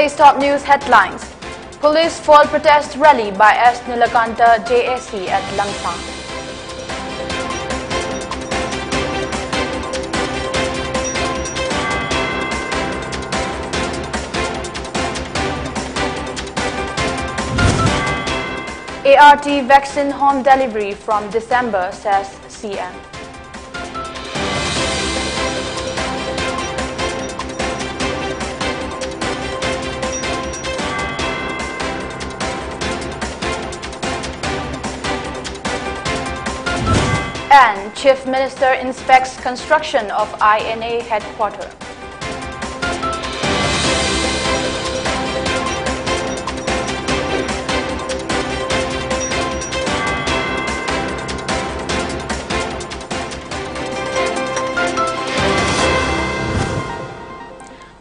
Today's top news headlines. Police fall protest rally by S. Nilakanta JSC at Langsang. ART vaccine home delivery from December, says CM. And Chief Minister inspects construction of INA headquarters.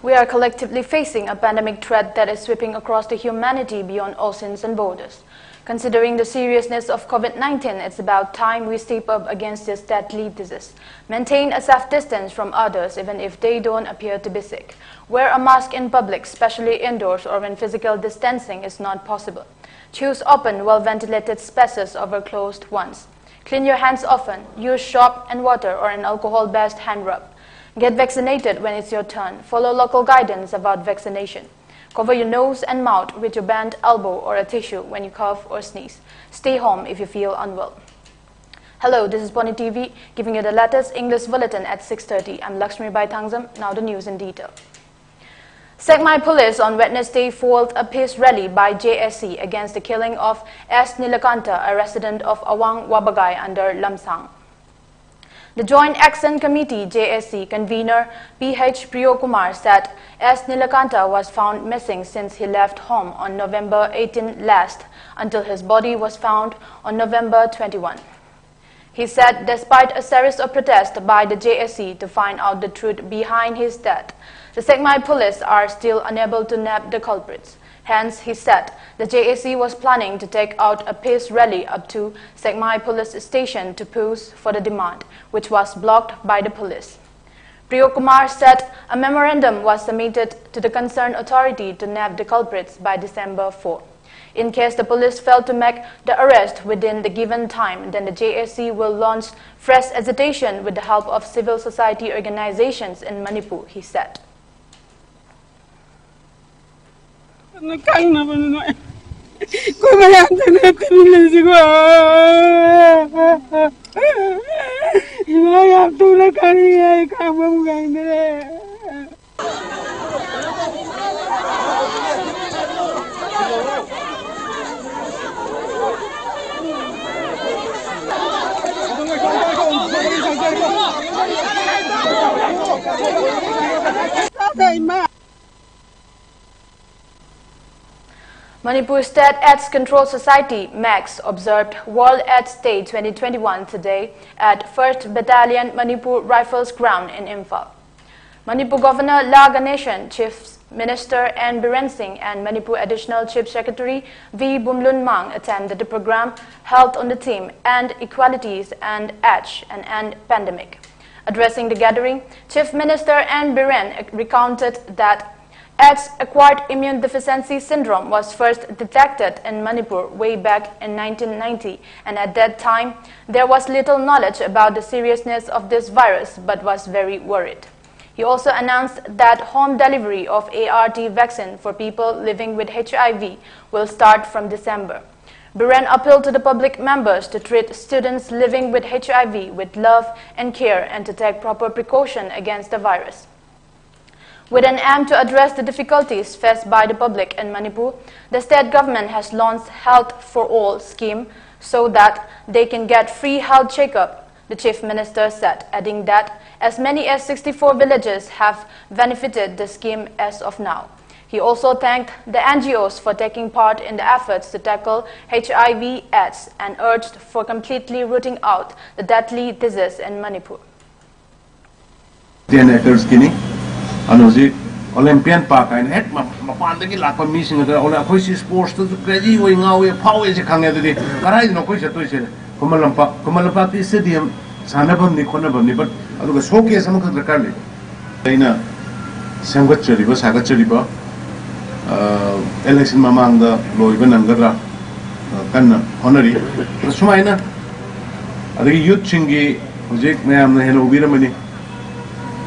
We are collectively facing a pandemic threat that is sweeping across the humanity beyond oceans and borders. Considering the seriousness of COVID-19, it's about time we step up against this deadly disease. Maintain a safe distance from others even if they don't appear to be sick. Wear a mask in public, especially indoors or when physical distancing is not possible. Choose open, well-ventilated spaces over closed ones. Clean your hands often. Use soap and water or an alcohol-based hand rub. Get vaccinated when it's your turn. Follow local guidance about vaccination. Cover your nose and mouth with your bent elbow or a tissue when you cough or sneeze. Stay home if you feel unwell. Hello, this is Pony TV, giving you the latest English bulletin at 6:30. I'm LAKSMIBAI. Now the news in detail. Sekmai police on Wednesday foiled a peace rally by JSC against the killing of S. Nilakanta, a resident of Awang Wabagai under Lamsang. The Joint Action Committee JSC convener PH Priyokumar said S. Nilakanta was found missing since he left home on November 18 last until his body was found on November 21. He said despite a series of protests by the JSC to find out the truth behind his death, the Sekmai police are still unable to nab the culprits. Hence, he said, the JSC was planning to take out a peace rally up to Sekmai police station to push for the demand, which was blocked by the police. Priyokumar said a memorandum was submitted to the concerned authority to nab the culprits by December 4. In case the police failed to make the arrest within the given time, then the JSC will launch fresh agitation with the help of civil society organizations in Manipur, he said. Manipur State AIDS Control Society (MAX) observed World AIDS Day 2021 today at 1st Battalion Manipur Rifles Ground in Imphal. Manipur Governor La Ganeshan, Chief Minister N. Biren Singh and Manipur Additional Chief Secretary V. Bumlun Mang attended the program held on the theme End Equalities and AIDS and End Pandemic. Addressing the gathering, Chief Minister N. Biren recounted that AIDS acquired immune deficiency syndrome was first detected in Manipur way back in 1990, and at that time there was little knowledge about the seriousness of this virus but was very worried. He also announced that home delivery of ART vaccine for people living with HIV will start from December. Biren appealed to the public members to treat students living with HIV with love and care and to take proper precaution against the virus. With an aim to address the difficulties faced by the public in Manipur, the state government has launched Health for All scheme so that they can get free health checkup, the Chief Minister said, adding that as many as 64 villages have benefited the scheme as of now. He also thanked the NGOs for taking part in the efforts to tackle HIV/AIDS and urged for completely rooting out the deadly disease in Manipur. Olympian Park and head Mapandaki Lapa missing the Olakosi sports to the crazy going away, power is a kanga today. But I know Kosia to say, Kumalapati Stadium, Sanabam Nikonabam, but I look as hokey as some of the Kali. Dana Sangachariba, Sagachariba, election mamangda loiba nangadra kanna honori sumaina adagi youth chingi project mayam na helo ubiramani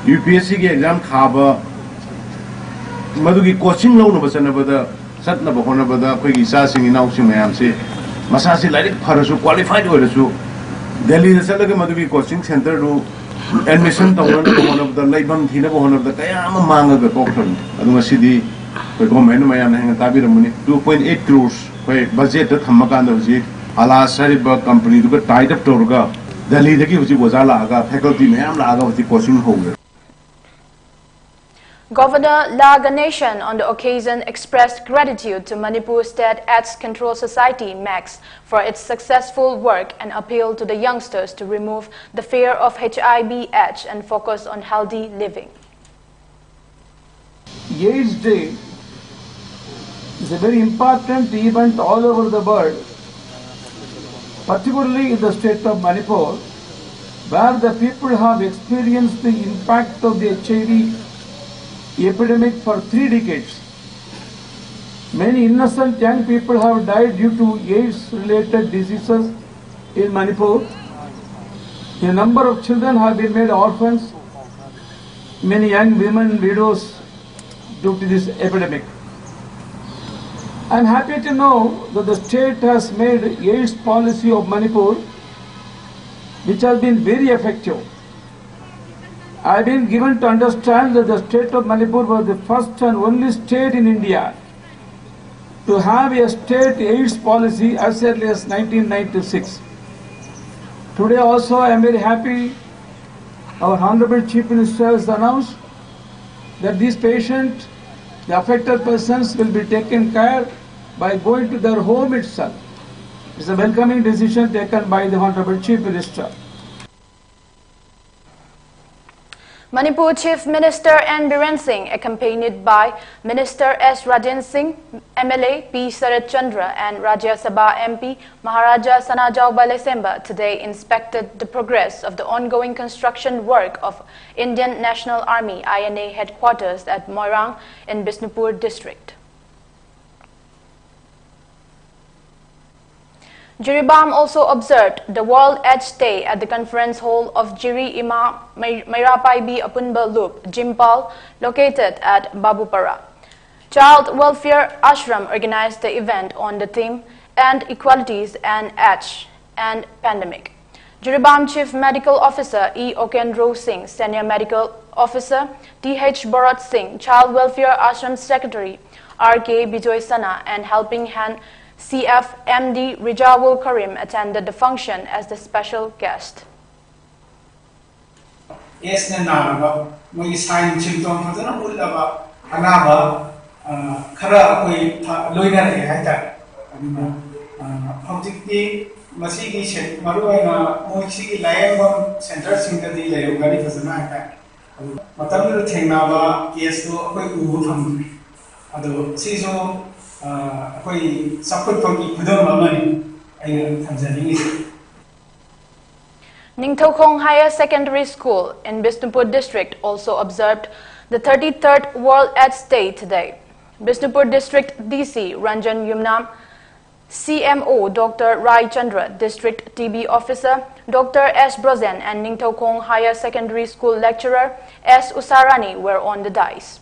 UPSC ki exam khaba madugi coaching lo no basana bada satna bahona bada koi isa sing inau sing mayam se masasi like pharasu qualified horasu Delhi the salaga madugi coaching center ru admission tawna bahona bada laibam thina bahona bada kaya ama manga ga kokthon adunga sidi koi government mayam na hanga tabiramani 2.8 crores koi budget ta thamaka na ji ala sariba company du ga tied up torga Delhi dagi huji wazala aga faculty mayam la aga huji coaching hoga Governor La Ganeshan on the occasion expressed gratitude to Manipur State AIDS Control Society (MAX) for its successful work and appealed to the youngsters to remove the fear of HIV/AIDS and focus on healthy living. AIDS Day is a very important event all over the world, particularly in the state of Manipur, where the people have experienced the impact of the HIV epidemic for 3 decades. Many innocent young people have died due to AIDS-related diseases in Manipur. A number of children have been made orphans. Many young women widows due to this epidemic. I am happy to know that the state has made AIDS policy of Manipur, which has been very effective. I have been given to understand that the state of Manipur was the first and only state in India to have a state AIDS policy as early as 1996. Today also I am very happy our Honorable Chief Minister has announced that these patients, the affected persons, will be taken care by going to their home itself. It is a welcoming decision taken by the Honorable Chief Minister. Manipur Chief Minister N. Biren Singh, accompanied by Minister S. Rajan Singh, MLA P. Sarat Chandra and Rajya Sabha MP Maharaja Sanajau Balesemba today inspected the progress of the ongoing construction work of Indian National Army INA headquarters at Moirang in Bisnupur district. Jiribam also observed the World AIDS Day at the conference hall of Jiri Imam Mairapai B. Apunba Loop, Jimpal, located at Babupara. Child Welfare Ashram organized the event on the theme End Equalities and AIDS and Pandemic. Jiribam Chief Medical Officer E. Okendro Singh, Senior Medical Officer T.H. Bharat Singh, Child Welfare Ashram Secretary R.K. Bijoy Sana, and Helping Hand CF MD Rijawul Karim attended the function as the special guest. Yes, na we sign symptom for the Ulava, Anava, Kara, Loina, Hata, Objective, Masiki, Maruana, Moixi, Lion centers in the delay, very for the night. Matamu Tenava, yes, to a quick move from the season. Ningtho Khong Higher Secondary School in Bisnupur district also observed the 33rd World AIDS Day today. Bisnupur District DC Ranjan Yumnam, CMO Dr. Rai Chandra, District TB Officer Dr. S. Brozen, and Ningtho Khong Higher Secondary School Lecturer S. Usarani were on the dais.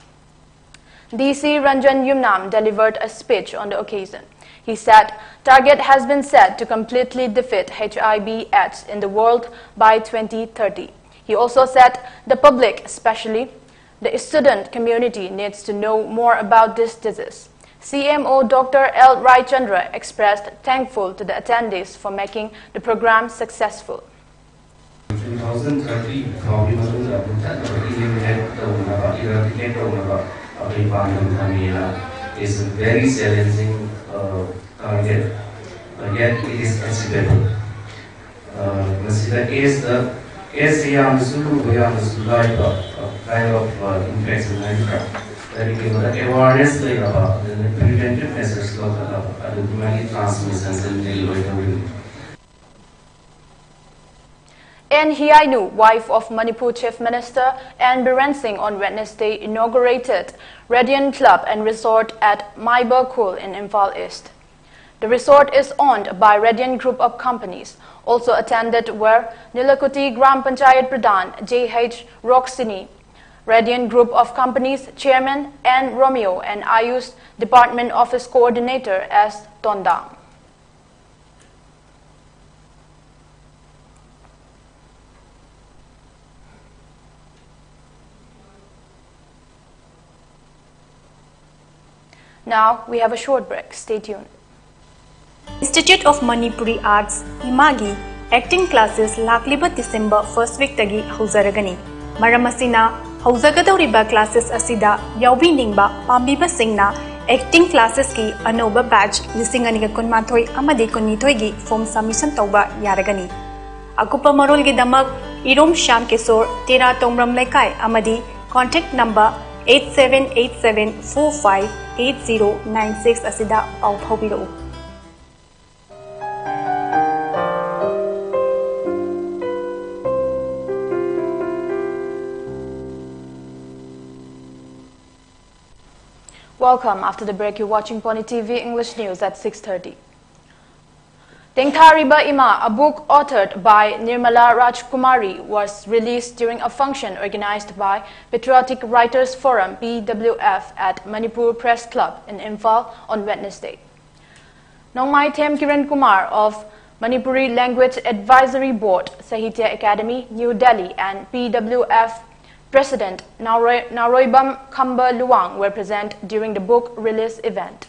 DC Ranjan Yumnam delivered a speech on the occasion. He said, target has been set to completely defeat HIV/AIDS in the world by 2030. He also said the public, especially the student community, needs to know more about this disease. CMO Dr. L. Rai Chandra expressed thankful to the attendees for making the program successful. 2030 is a very challenging target, yet it is achievable. The kind of infection that awareness about the preventive measures of many transmissions and N. Hiainu, wife of Manipur Chief Minister N. Biren Singh, on Wednesday inaugurated Radiant Club and Resort at MANIPUR in Imphal East. The resort is owned by Radiant Group of Companies. Also attended were Nilakuti Gram Panchayat Pradhan J.H. Roxini, Radiant Group of Companies Chairman N. Romeo, and Ayush Department Office Coordinator S. Tondang. Now we have a short break. Stay tuned. Institute of Manipuri Arts, Imagi, acting classes Lakliba December 1st week tagi Hauzaragani. Maramasina, Hauzagadauriba classes Asida, Yaubi Ningba, Pambiba Singna, acting classes ki Anoba batch, Lisinganiga Kunmathoi, Amadi Kunitoigi, form submission Toba Yaragani. Akupa Marol Gidamak, Irom Sham Kesor, Tera Tomram Lekai, Amadi, contact number 8787458096 asida of Hobiro. Welcome. After the break, you're watching Pony TV English News at 6:30. Tengthariba Ima, a book authored by Nirmala Rajkumari, was released during a function organized by Patriotic Writers Forum (PWF) at Manipur Press Club in Imphal on Wednesday. Nongmai Them Kiran Kumar of Manipuri Language Advisory Board, Sahitya Academy, New Delhi, and PWF President Naroibam Khamba Luang were present during the book release event.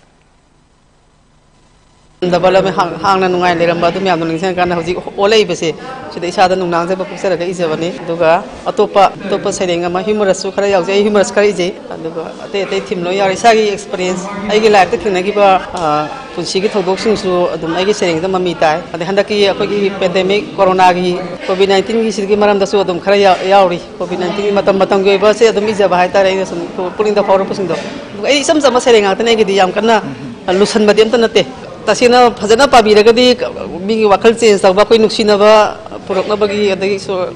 Dabala me hangna nungai leramba dum yam nungsen kan hoji olei bese sida isada nungnang se bapusara ga ijabani duga atopa sereng ama humorous su khara yaw je humorous khari je duga ate thim lo yari sagi experience ai gi life ta thina gi ba punsi gi thodok sing su adum ai gi sereng da mami tai ade handaki akoi gi pandemic corona gi covid 19 gi sigi maram da su adum khara yawri covid 19 matam gi ba se adum ijaba hai ta re sum puling da fawro pusing do ai sam sam sereng ta ne gi di yam kana lusan madiam ta nate Tasina Fazana Pabiragadi, being Wakal Chains, the Wakui Nuxinava, Puroknabagi, the So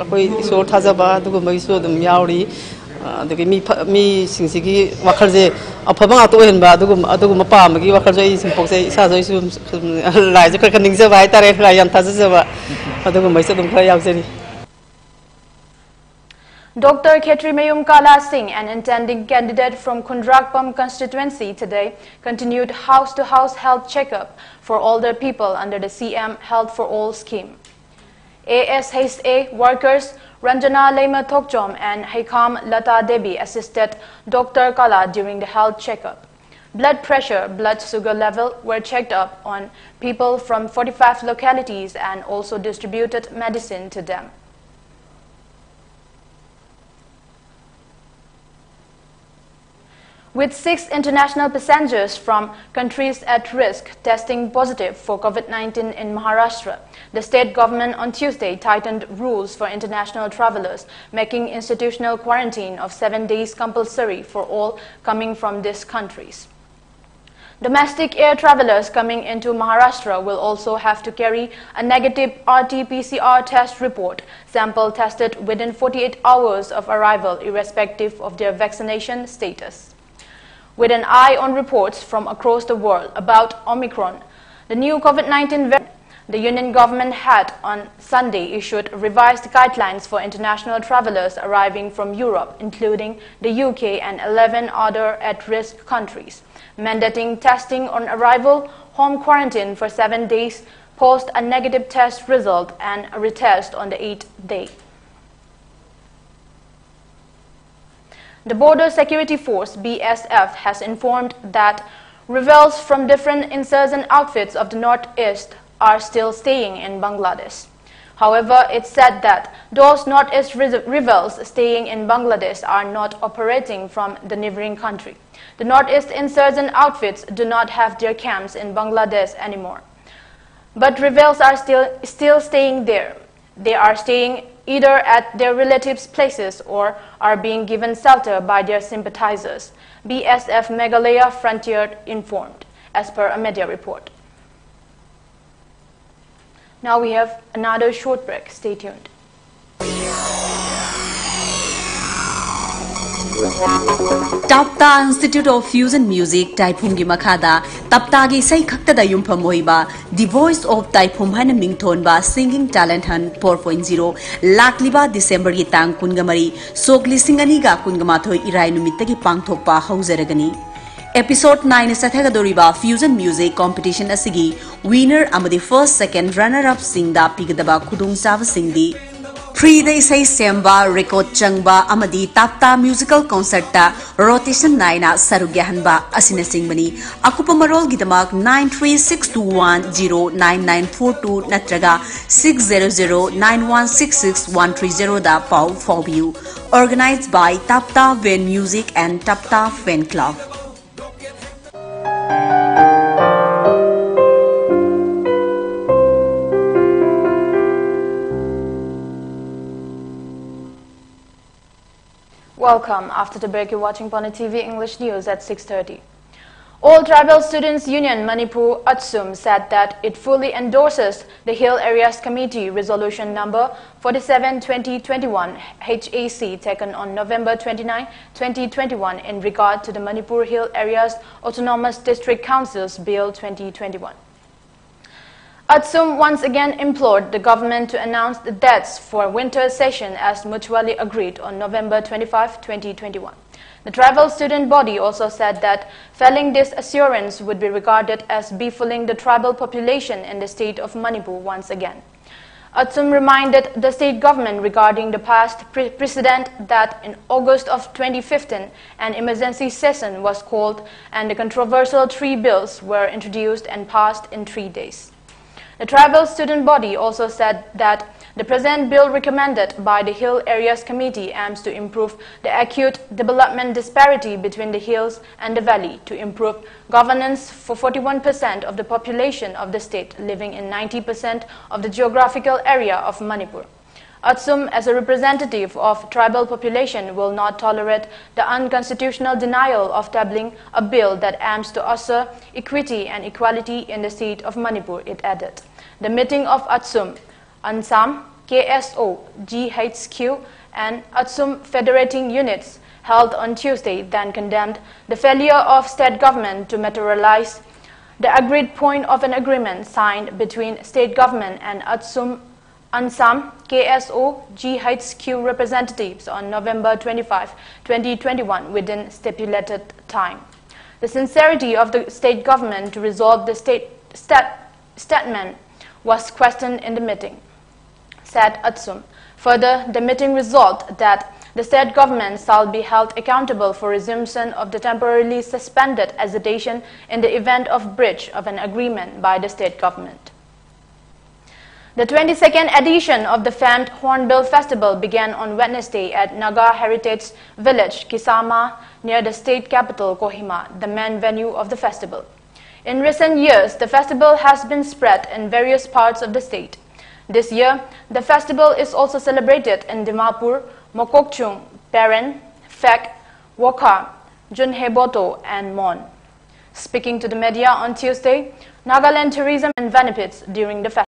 Tazaba, the Gumaiso, the Miauri, the me Sinsiki, Wakalze, a Pamato and Badugumapa, Magi Wakalze, Pose, Sazo, Liza Krakanisa, Vita, and Tazava, Adugumaiso, Kayazeri. Dr. Khetri Kala Singh, an intending candidate from Kundrakpam constituency today, continued house-to-house health checkup for older people under the CM Health for All scheme. ASHA workers Ranjana Lema Thokchom and Haikam Lata Devi assisted Dr. Kala during the health checkup. Blood pressure, blood sugar level were checked up on people from 45 localities and also distributed medicine to them. With 6 international passengers from countries at risk testing positive for COVID-19 in Maharashtra, the state government on Tuesday tightened rules for international travelers, making institutional quarantine of 7 days compulsory for all coming from these countries. Domestic air travelers coming into Maharashtra will also have to carry a negative RT-PCR test report, sample tested within 48 hours of arrival, irrespective of their vaccination status. With an eye on reports from across the world about Omicron, the new COVID-19 variant, the Union government had on Sunday issued revised guidelines for international travelers arriving from Europe, including the UK and 11 other at-risk countries, mandating testing on arrival, home quarantine for 7 days, post a negative test result, and a retest on the 8th day. The Border Security Force, BSF, has informed that rebels from different insurgent outfits of the Northeast are still staying in Bangladesh. However, it said that those Northeast rebels staying in Bangladesh are not operating from the neighboring country. The Northeast insurgent outfits do not have their camps in Bangladesh anymore. But rebels are still staying there. They are staying either at their relatives' places or are being given shelter by their sympathizers, BSF Meghalaya Frontier informed, as per a media report. Now we have another short break. Stay tuned. Tapta Institute of Fusion Music Taiphumgi Makada Taptagi Sai Khaktada Yumpam Oiba The Voice of Taiphum Hana Mingthonba Singing Talent Hunt 4.0 Lakliba December gi tang kungamari Sogli Singaniga Kungamathoi Irai Numittagi Pangthokpa Hauzaragani Episode 9 Sathagadoriba Fusion Music Competition Asigi Winner amadi first second runner up singda pigadaba khudung sava singdi Free day say semba record changba amadi tapta musical concert ta rotation naina sarugyahanba asina singbani akupa marol gidamak 9362109942 natraga 6009166130 da pau for organized by Tapta Ven Music and Tapta Fan Club. Welcome. After the break, you're watching Pone TV English News at 6:30. All Tribal Students Union Manipur Atsum said that it fully endorses the Hill Areas Committee Resolution Number 47/2021 HAC taken on November 29, 2021 in regard to the Manipur Hill Areas Autonomous District Councils Bill 2021. Atsum once again implored the government to announce the dates for winter session as mutually agreed on November 25, 2021. The tribal student body also said that failing this assurance would be regarded as befooling the tribal population in the state of Manipur once again. Atsum reminded the state government regarding the past precedent that in August of 2015 an emergency session was called and the controversial 3 bills were introduced and passed in 3 days. The tribal student body also said that the present bill recommended by the Hill Areas Committee aims to improve the acute development disparity between the hills and the valley, to improve governance for 41% of the population of the state living in 90% of the geographical area of Manipur. Atsum, as a representative of tribal population, will not tolerate the unconstitutional denial of tabling a bill that aims to usher equity and equality in the state of Manipur, it added. The meeting of Atsum, Ansam, KSO, GHQ, and Atsum federating units held on Tuesday then condemned the failure of state government to materialize the agreed point of an agreement signed between state government and Atsum Ansam, KSO, GHQ representatives on November 25, 2021 within stipulated time. The sincerity of the state government to resolve the statement was questioned in the meeting, said Atsum. Further, the meeting resolved that the state government shall be held accountable for resumption of the temporarily suspended agitation in the event of breach of an agreement by the state government. The 22nd edition of the famed Hornbill Festival began on Wednesday at Naga Heritage Village, Kisama, near the state capital, Kohima, the main venue of the festival. In recent years, the festival has been spread in various parts of the state. This year, the festival is also celebrated in Dimapur, Mokokchung, Peren, Phek, Wokha, Junheboto, and Mon. Speaking to the media on Tuesday, Nagaland Tourism and benefits during the festival.